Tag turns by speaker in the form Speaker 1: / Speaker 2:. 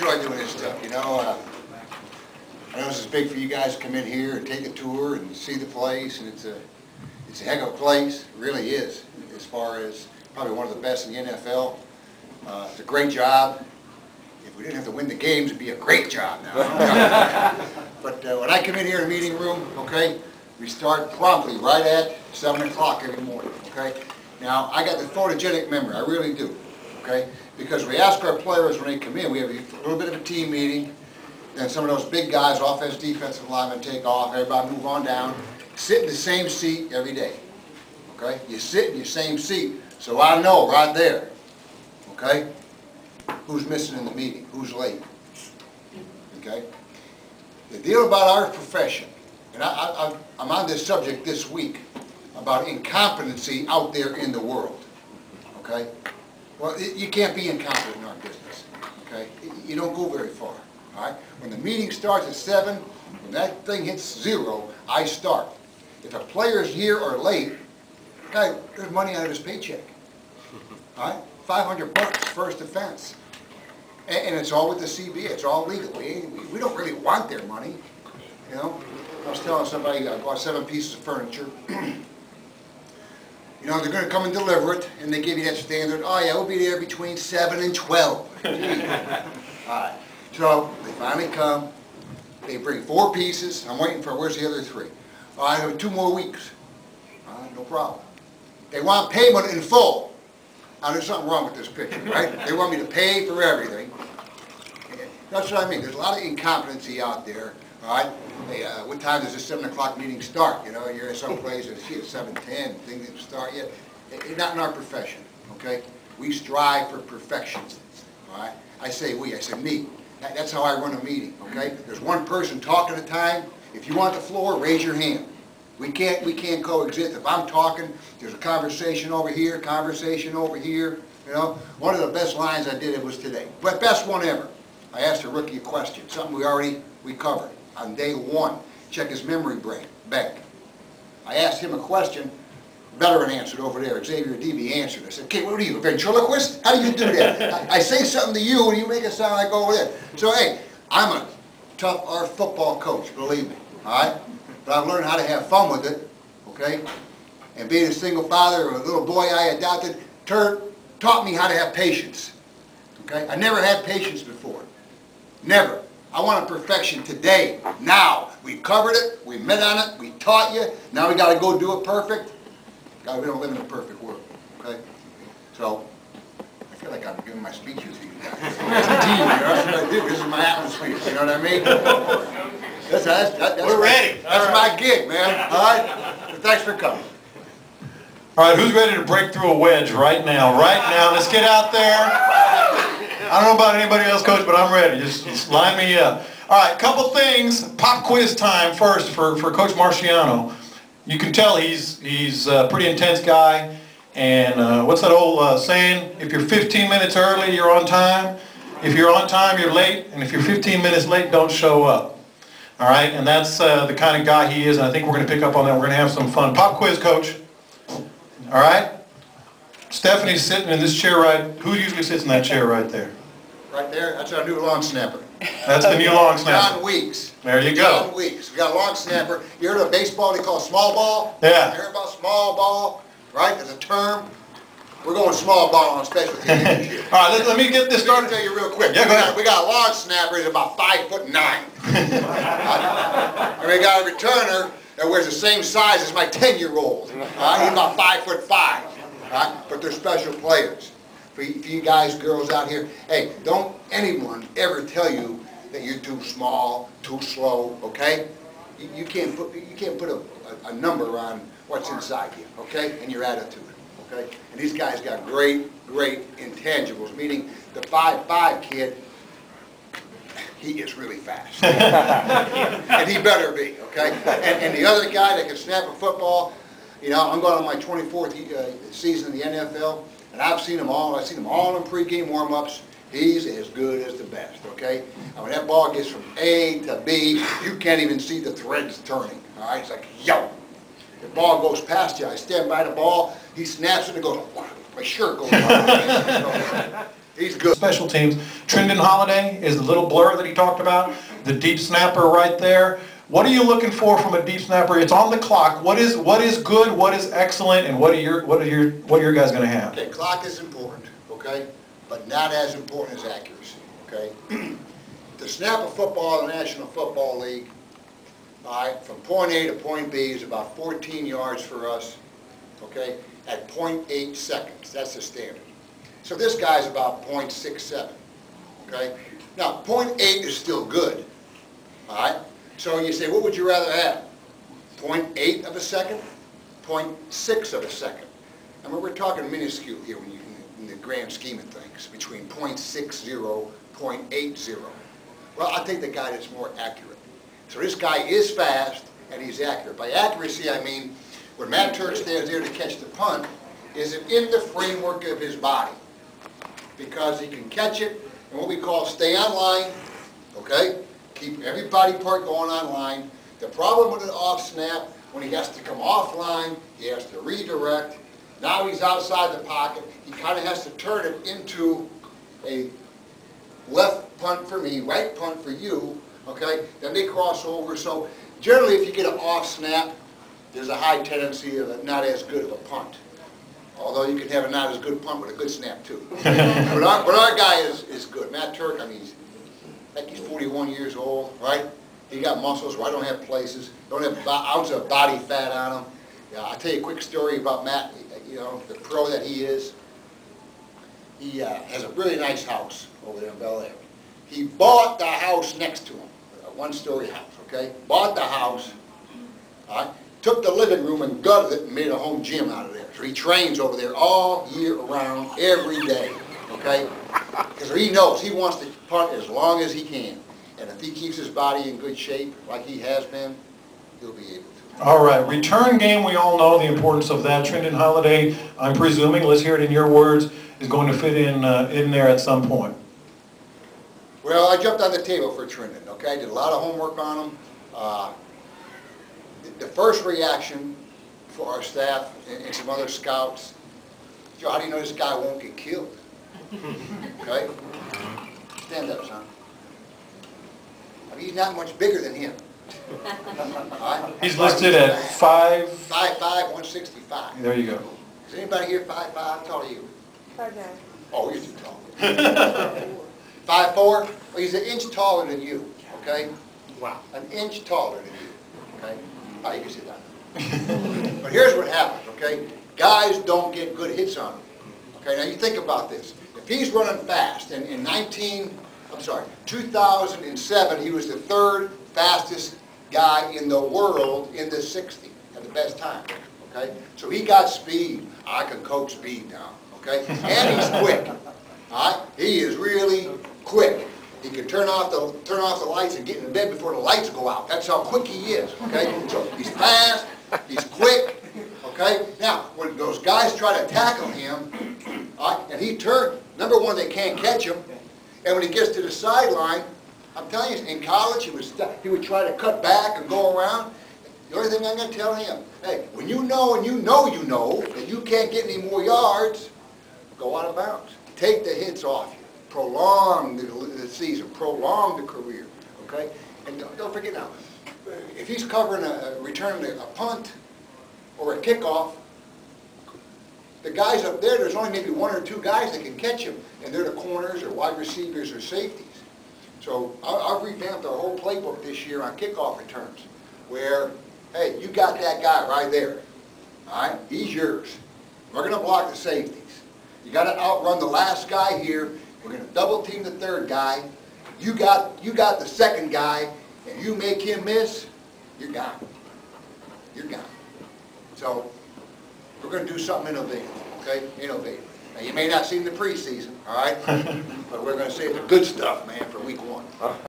Speaker 1: enjoy doing this stuff, you know. I know this is big for you guys to come in here and take a tour and see the place, and it's a heck of a place. It really is, as far as probably one of the best in the NFL. It's a great job. If we didn't have to win the games, it'd be a great job now. But when I come in here in the meeting room, okay, we start promptly right at 7 o'clock every morning, okay? Now, I got the photogenic memory, I really do, okay? Because we ask our players when they come in, we have a little bit of a team meeting, then some of those big guys, offense, defensive linemen, take off, everybody move on down, sit in the same seat every day, okay? You sit in your same seat, so I know right there, okay, who's missing in the meeting, who's late, okay? The deal about our profession, and I'm on this subject this week, about incompetency out there in the world, okay? Well, you can't be incompetent in our business, okay? You don't go very far, all right? When the meeting starts at 7, when that thing hits 0, I start. If a player's here or late, guy, there's money out of his paycheck, all right? $500 first offense. And it's all with the CBA, it's all legal. We don't really want their money, you know? I was telling somebody I bought 7 pieces of furniture. You know, they're going to come and deliver it, and they give you that standard, oh yeah, we'll be there between 7 and 12. All right. So, they finally come, they bring 4 pieces, I'm waiting for, where's the other 3? Oh, I have 2 more weeks. All right, no problem. They want payment in full. Now, there's something wrong with this picture, right? They want me to pay for everything. That's what I mean, there's a lot of incompetency out there, all right? Hey, what time does this 7 o'clock meeting start? You know, you're in some place, it's 7:10, things didn't start yet. Not in our profession, okay? We strive for perfection, all right? I say we, I say me. That's how I run a meeting, okay? There's one person talking at a time. If you want the floor, raise your hand. We can't coexist. If I'm talking, there's a conversation over here, you know? One of the best lines I did was today, but best one ever. I asked a rookie a question, something we covered on day 1. Check his memory bank. I asked him a question, veteran answered over there, Xavier DB answered. I said, okay, what are you, a ventriloquist? How do you do that? I say something to you and you make it sound like over there. So hey, I'm a tough football coach, believe me, all right? But I've learned how to have fun with it, okay? And being a single father of a little boy I adopted taught me how to have patience, okay? I never had patience before, never. I want a perfection today, now. We covered it, we met on it, we taught you, now we got to go do it perfect. God, we don't live in a perfect world, okay? So, I feel like I'm giving my speeches to you guys. It's a team here, that's what I do, this is my atmosphere, you know what I mean?
Speaker 2: We're ready.
Speaker 1: That's my gig, man, all right? So thanks for coming.
Speaker 2: All right, who's ready to break through a wedge right now? Right now, let's get out there. I don't know about anybody else, Coach, but I'm ready. Just line me up. All right, couple things. Pop quiz time first for Coach Marciano. You can tell he's a pretty intense guy. And what's that old saying? If you're 15 minutes early, you're on time. If you're on time, you're late. And if you're 15 minutes late, don't show up. All right, and that's the kind of guy he is. And I think we're going to pick up on that. We're going to have some fun. Pop quiz, Coach. All right. Stephanie's sitting in this chair who usually sits in that chair right there?
Speaker 1: Right there, that's our new long snapper.
Speaker 2: That's the new long snapper.
Speaker 1: John Weeks.
Speaker 2: There you go.
Speaker 1: John Weeks. We got a long snapper. You heard of baseball they call small ball?
Speaker 2: Yeah.
Speaker 1: You heard about small ball? Right? There's a term. We're going small ball on special teams this year.
Speaker 2: All right, let me get this started.
Speaker 1: Let me tell you real quick.
Speaker 2: Yeah, go ahead.
Speaker 1: We got a long snapper. He's about 5'9". And we got a returner that wears the same size as my 10-year-old. He's about 5'5". But they're special players. For you guys, girls out here, hey, don't anyone ever tell you that you're too small, too slow, okay? You can't put a number on what's inside you, okay, and your attitude, okay? And these guys got great intangibles, meaning the 5'5" kid, he is really fast. And he better be, okay? And the other guy that can snap a football, you know, I'm going on my 24th season in the NFL, and I've seen them all. I've seen them all in pregame warm-ups. He's as good as the best, okay? And when that ball gets from A to B, you can't even see the threads turning, all right? It's like, yo. The ball goes past you. I stand by the ball. He snaps it and goes, my shirt goes on. He's good.
Speaker 2: Special teams. Trendon Holiday is the little blur that he talked about, the deep snapper right there. What are you looking for from a deep snapper? It's on the clock. What is good? What is excellent? And what are your guys going to have?
Speaker 1: Okay, clock is important, okay, but not as important as accuracy, okay. To snap a football in the National Football League, all right, from point A to point B is about 14 yards for us, okay, at 0.8 seconds. That's the standard. So this guy's about 0.67, okay. Now, 0.8 is still good, all right. So you say, what would you rather have? 0.8 of a second? 0.6 of a second? I mean, we're talking minuscule here when you, in the grand scheme of things, between 0.60, 0.80. Well, I think the guy that's more accurate. So this guy is fast and he's accurate. By accuracy, I mean, when Matt Turk stands there to catch the punt, is it in the framework of his body? Because he can catch it and what we call stay on line, okay? Keep every body part going on line. The problem with an off snap, when he has to come offline, he has to redirect. Now he's outside the pocket. He kind of has to turn it into a left punt for me, right punt for you, okay? Then they cross over. So generally if you get an off snap, there's a high tendency of not as good of a punt. Although you can have a not as good punt with a good snap too. but our guy is good. Matt Turk, I mean, I think he's 41 years old, right? He got muscles where I don't have places, don't have an ounce of body fat on him. Yeah, I'll tell you a quick story about Matt, you know, the pro that he is. He has a really nice house over there in Bel Air. He bought the house next to him, a one-story house, okay? Bought the house, all right? Took the living room and gutted it and made a home gym out of there. So he trains over there all year round, every day, okay? Because he knows he wants to punt as long as he can. And if he keeps his body in good shape, like he has been, he'll be able to.
Speaker 2: All right, return game, we all know the importance of that. Trendon Holiday, I'm presuming, let's hear it in your words, is going to fit in there at some point.
Speaker 1: Well, I jumped on the table for Trendon, okay? I did a lot of homework on him. The first reaction for our staff and some other scouts, Joe, how do you know this guy won't get killed? Okay? Stand up, son. I mean, he's not much bigger than him. Right?
Speaker 2: He's listed at 5'5",
Speaker 1: 5'5", 165.
Speaker 2: There you go.
Speaker 1: Is anybody here 5'5"? How tall are you?
Speaker 3: 5'9".
Speaker 1: Oh, you're too tall. 5'4"? Well, he's an inch taller than you, okay? Wow. An inch taller than you, okay? All right, you can sit down. But here's what happens, okay? Guys don't get good hits on him. Okay, now you think about this. If he's running fast, and in 2007, he was the third fastest guy in the world in the 60 at the best time. Okay, so he got speed. I can coach speed now. Okay, and he's quick. All right, he is really quick. He can turn off the lights and get in bed before the lights go out. That's how quick he is. Okay, so he's fast. He's quick. Okay, now when those guys try to tackle him, all right, and he turns, number one, they can't catch him, and when he gets to the sideline, I'm telling you, in college, he would try to cut back and go around. The only thing I'm going to tell him, hey, when you know and you know that you can't get any more yards, go out of bounds. Take the hits off you. Prolong the season. Prolong the career. Okay? And don't forget now, if he's covering returning a punt or a kickoff, the guys up there's only maybe one or two guys that can catch him, and they're the corners or wide receivers or safeties. So I've revamped our whole playbook this year on kickoff returns, where, hey, you got that guy right there. All right? He's yours. We're going to block the safeties. You got to outrun the last guy here. We're going to double team the third guy. You got the second guy, and you make him miss, you're gone. You're gone. So we're going to do something innovative, okay? Innovative. Now you may not see in the preseason, all right? But we're going to save the good stuff, man, for week 1.